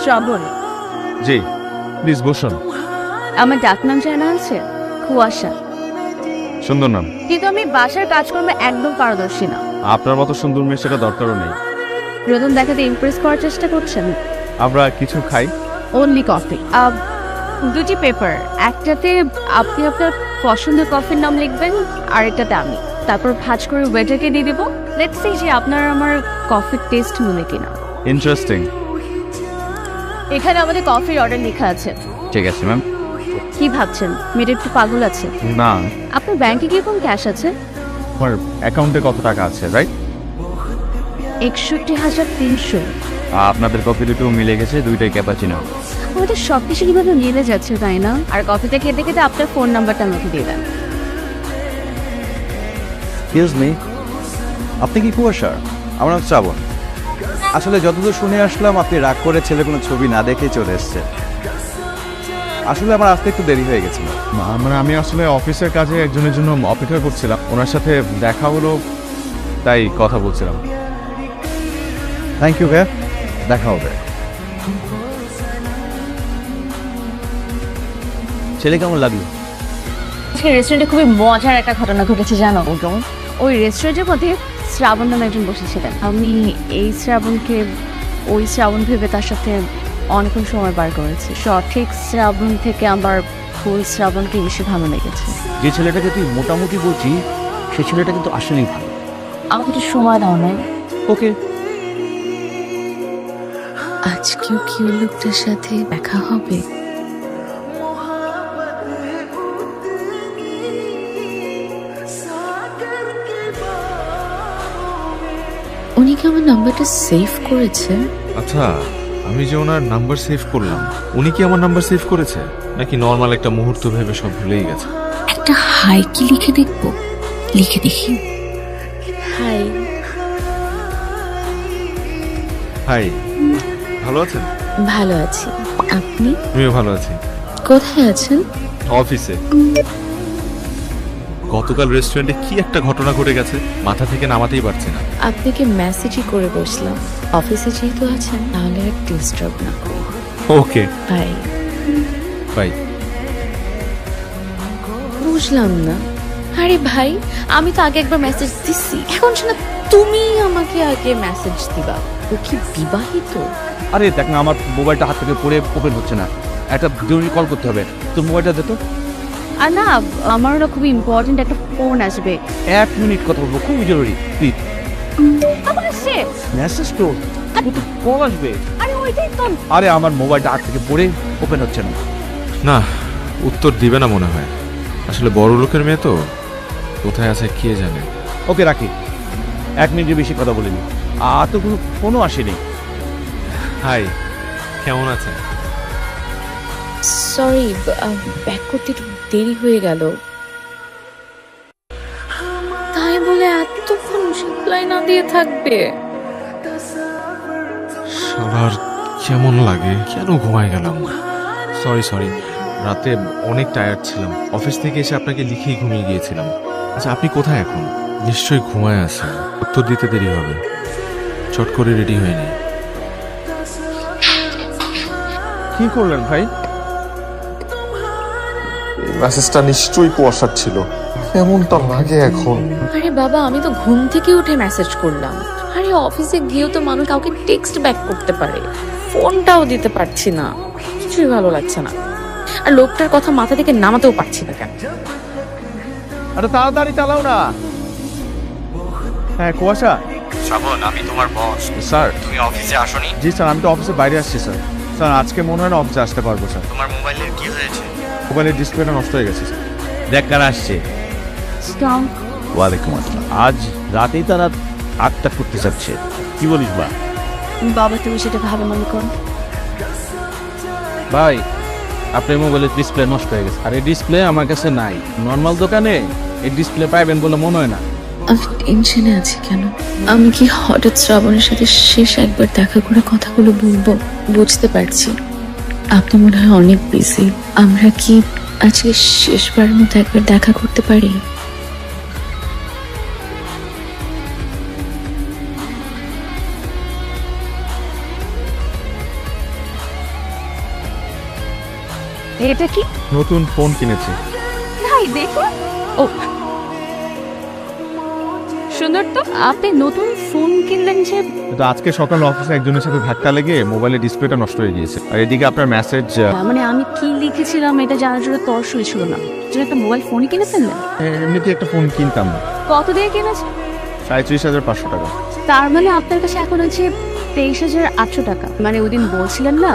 শ্রাবণ। জি, please বসুন। আমার ডাকনাম জানা আছে? কুয়াশা। সুন্দর নাম, কিন্তু আমি বাসার কাজকর্মে একদম পারদর্শী না। আপনার মতো সুন্দর মেয়ে সেটা দরকারও নেই। প্রথম দেখাতে ইমপ্রেস করার চেষ্টা করছেন? আমরা কিছু খাই। Only coffee. দুটি পেপার, একটাতে আপনি আপনার পছন্দের কফির নাম লিখবেন, আর একটাতে আমি। তারপর ভাঁজ করে ওয়েটারকে দিয়ে দেবো। লেটস সি যে আপনার আমার কফির টেস্ট মিলে কিনা। ইন্টারেস্টিং। এখানে আমাদের কফির অর্ডার লেখা আছে। ঠিক আছে ম্যাম। কি ভাবছেন, মেয়েটা একটু পাগল আছে? না, আপনার ব্যাংকে কিরকম ক্যাশ আছে? আমার অ্যাকাউন্টে কত টাকা আছে, রাইট? 61,300। আপনাদের কফি দুটো মিলে গেছে, দুইটাই ক্যাপাচিনো। আমাদের সব কিছু কিভাবে মিলে যাচ্ছে, তাই না? আর কফিতে খেতে খেতে আপনার ফোন নাম্বারটা আমাকে দিয়ে দেন। এক্সকিউজ মি, আপনি কি কুয়াশা? আমার নাম শ্রাবণ। আসলে যতদূর শুনে আসলাম আপনি রাগ করে ছেলে কোনো ছবি না দেখেই চলে এসছে। আসলে আমার আসতে একটু দেরি হয়ে গেছিল। মানে আমি আসলে অফিসের কাজে একজনের জন্য অপেক্ষা করছিলাম, ওনার সাথে দেখা হলো তাই কথা বলছিলাম। থ্যাংক ইউ ভাইয়া, দেখা হবে। ছেলে কেমন লাগলো? আজকে রেস্টুরেন্টে খুবই মজার একটা ঘটনা ঘটেছে, জানো? কেমন? ওই রেস্টুরেন্টের মধ্যে শ্রাবণ নামে একজন বসেছিলেন। আমি এই শ্রাবণকে ওই শ্রাবণ ভেবে তার সাথে অনেকক্ষণ সময় পার করেছি। সঠিক শ্রাবণ থেকে আমার ফুল শ্রাবণকে বেশি ভালো লেগেছে। যে ছেলেটাকে তুই মোটামুটি বলছি সে ছেলেটা কিন্তু আসলেই ভালো। আমাকে একটু সময় দাও না। ওকে। আজকেও কি ওই লোকটার সাথে দেখা হবে? উনি কি আমার নাম্বারটা সেভ করেছে? আচ্ছা, আমি যে ওনার নাম্বার সেভ করলাম, উনি কি আমার নাম্বার সেভ করেছে নাকি নর্মাল একটা মুহূর্ত ভেবে সব ভুলেই গেছে? একটা হাই কি লিখে দেখবো? লিখে দেখি। হাই। হাই, ভালো আছেন? ভালো আছি, আপনি? আমিও ভালো আছি। কোথায় আছেন? অফিসে। গতকাল রেস্টুরেন্টে কি একটা ঘটনা ঘটে গেছে, মাথা থেকে নামাতেই পারছি না। আপনাকে মেসেজই করে বসলাম, অফিসে যেহেতু আছেন তাহলে আর ডিস্টার্ব না করি। ওকে, বাই। বাই। বুঝলাম না। আরে ভাই, আমি তো আগে একবার মেসেজ দিচ্ছি, এখন শোনা তুমি আমাকে আগে মেসেজ দিবা। ও কি বিবাহিত? আরে দেখ না, আমার মোবাইলটা হাত থেকে পড়ে ওপেন হচ্ছে না, একটা জরুরি কল করতে হবে। তোর মোবাইলটা দে তো। আর না, আমার না খুব ইম্পর্টেন্ট একটা ফোন আসবে। 1 মিনিট কথা বলবো, খুবই জরুরি প্লিজ। আবার আসছে? মেসেজ তো কল আসবে। আরে ওইটাই তো। আরে আমার মোবাইলটা হাত থেকে পড়ে ওপেন হচ্ছে না। না, উত্তর দিবে না মনে হয়। আসলে বড় লোকের মেয়ে তো, কোথায় আছে কে জানে। ওকে রাখি, 1 মিনিটের বেশি কথা বলিনি। আর তো কোনো ফোনও আসেনি। হাই, কেমন আছেন? সরি, ব্যাক করতে একটু দেরি হয়ে গেল। তাই বলে এতক্ষণ রিপ্লাই না দিয়ে থাকবে? শালার কেমন লাগে, কেন ঘুমায় গেলাম? সরি, রাতে অনেক টায়ার্ড ছিলাম, অফিস থেকে এসে আপনাকে লিখেই ঘুমিয়ে গিয়েছিলাম। আচ্ছা, আপনি কোথায় এখন? নিশ্চয়ই ঘুমায় আছেন, উত্তর দিতে দেরি হবে। চট করে রেডি হয়ে নেই। কি করলেন ভাই? মেসেজটা নিশ্চয়ই কুয়াশার ছিল, কেমনটা লাগে এখন। আরে বাবা, আমি তো ঘুম থেকে উঠে মেসেজ করলাম। আরে অফিসে গিয়েও তো মানুষ কাউকে টেক্সট ব্যাক করতে পারে, ফোনটাও দিতে পারছি না। কিছুই ভালো লাগছে না, আর লোকটার কথা মাথা থেকে নামাতেও পারছি না। কেন? আরে তাড়াতাড়ি চালাও না। হ্যাঁ কুয়াশা। শ্রাবণ, আমি তোমার বস। স্যার। তুমি অফিসে আসোনি? জি স্যার, আমি তো অফিসে বাইরে আসছি স্যার। স্যার আজকে মনে হয় না অফিসে আসতে পারবো স্যার। তোমার মোবাইলের কি হয়েছে? মোবাইলের ডিসপ্লেটা নষ্ট হয়ে গেছে স্যার। দেখ কারা আসছে। ওয়ালাইকুম আসসালাম। আজ রাতেই তারা আটটা করতে চাচ্ছে, কি বলিস বা? বাবা, তুমি সেটা ভালো মনে করো। ভাই, আপনার মোবাইলের ডিসপ্লে নষ্ট হয়ে গেছে। আর এই ডিসপ্লে আমার কাছে নাই, নর্মাল দোকানে এই ডিসপ্লে পাইবেন বলে মনে হয় না। আমি টেনশনে আছি কেন? আমি কি হঠাৎ শ্রাবণের সাথে শেষ একবার দেখা করে কথাগুলো বলবো? বুঝতে পারছি আপনি মনে হয় অনেক বিজি। আমরা কি আজকে শেষবারের মতো একবার দেখা করতে পারি? এটা কি? নতুন ফোন কিনেছি। ভাই দেখো। ও সুন্দর তো। আপনি নতুন ফোন কিনলেন যে? তো আজকে সকালে অফিসে একজনের সাথে ধাক্কা লেগে মোবাইলের ডিসপ্লেটা নষ্ট হয়ে গিয়েছে, আর এদিকে আপনার মেসেজ। মানে আমি কি লিখেছিলাম এটা জানার জন্য তর্স হয়েছিল না, যেন একটা মোবাইল ফোনই কিনে ফেললেন। এমনিতে একটা ফোন কিনতাম না। কত দিয়ে কিনেছেন? 37,500 টাকা। তার মানে আপনার কাছে এখন আছে 23,800 টাকা। মানে ওই দিন বলছিলেন না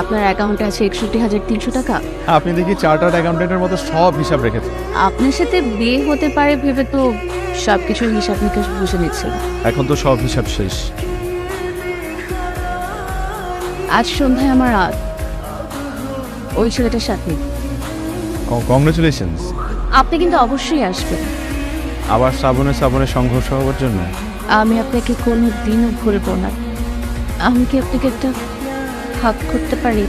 আপনার অ্যাকাউন্টে আছে 61,300 টাকা। আপনি দেখি চার্টার্ড অ্যাকাউন্টেন্টের মতো সব হিসাব রেখেছেন। আপনার সাথে বিয়ে হতে পারে ভেবে তো সবকিছুর হিসাব নিকাশ বুঝে নিচ্ছিল। এখন তো সব হিসাব শেষ। আজ সন্ধ্যায় আমার ওই ছেলেটার সাথে। কংগ্রেচুলেশনস। আপনি কিন্তু অবশ্যই আসবেন। আবার শ্রাবণে সংঘর্ষ হওয়ার জন্য? আমি আপনাকে কোনো দিনও ভুলব না। আমি কি আপনাকে একটা হাক করতে পারি?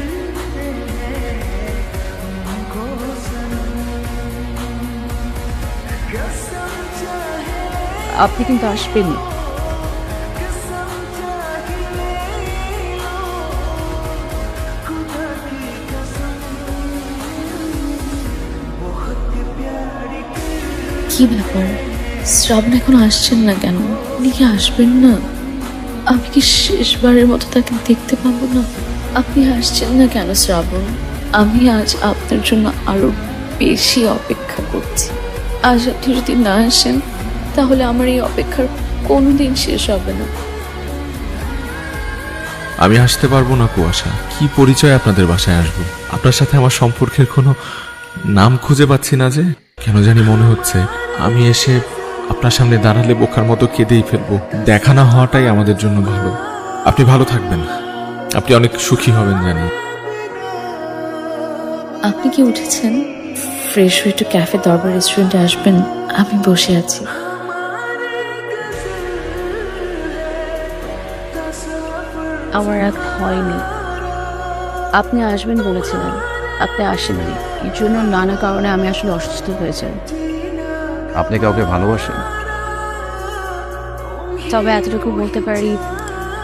আপনি কিন্তু আসবেন। কি ব্যাপার, শ্রাবণ এখনো আসছেন না কেন? উনি কি আসবেন না? আমি কি শেষবারের মতো তাকে দেখতে পাবো না? আপনি আসছেন না কেন শ্রাবণ? আমি আজ আপনার জন্য আরো বেশি অপেক্ষা করছি। আজ আপনি যদি না আসেন তাহলে আমার এই অপেক্ষার কোনোদিন শেষ হবে না। আমি আসতে পারবো না কুয়াশা। কি পরিচয় আপনাদের বাসায় আসবো? আপনার সাথে আমার সম্পর্কের কোনো নাম খুঁজে পাচ্ছি না যে। কেন জানি মনে হচ্ছে আমি এসে আপনার সামনে দাঁড়ালে বোকার মতো কেঁদেই ফেলবো। দেখা না হওয়াটাই আমাদের জন্য ভালো। আপনি ভালো থাকবেন, আপনি অনেক সুখী হবেন জানি। আপনি কি উঠেছেন? ফ্রেশ হয়ে একটু ক্যাফে দরবার রেস্টুরেন্টে আসবেন, আমি বসে আছি। আমার এক হয়নি। আপনি আসবেন বলেছিলেন, আপনি আসেননি। এর জন্য নানা কারণে আমি আসলে অসুস্থ হয়ে যাই। আপনি কাউকে ভালোবাসেন? তবে এতটুকু বলতে পারি,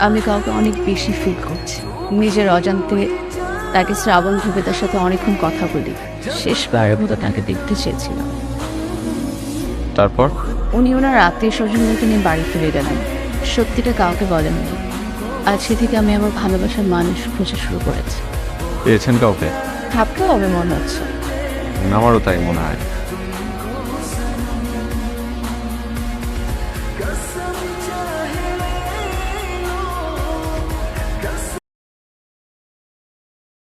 আমি কাউকে অনেক বেশি ফিল করছি। নিজের অজান্তে তাকে শ্রাবণ ভেবে তার সাথে অনেকক্ষণ কথা বলি। শেষবারের মতো তাকে দেখতে চেয়েছিলাম। তারপর? উনি ওনার আত্মীয় স্বজনদেরকে নিয়ে বাড়ি ফিরে গেলেন। সত্যিটা কাউকে বলেননি। আজকে থেকে আমি আমার ভালোবাসার মানুষ খোঁজা শুরু করেছি। পেয়েছেন কাউকে? ভাবতে হবে মনে হচ্ছে। আমারও তাই মনে হয়।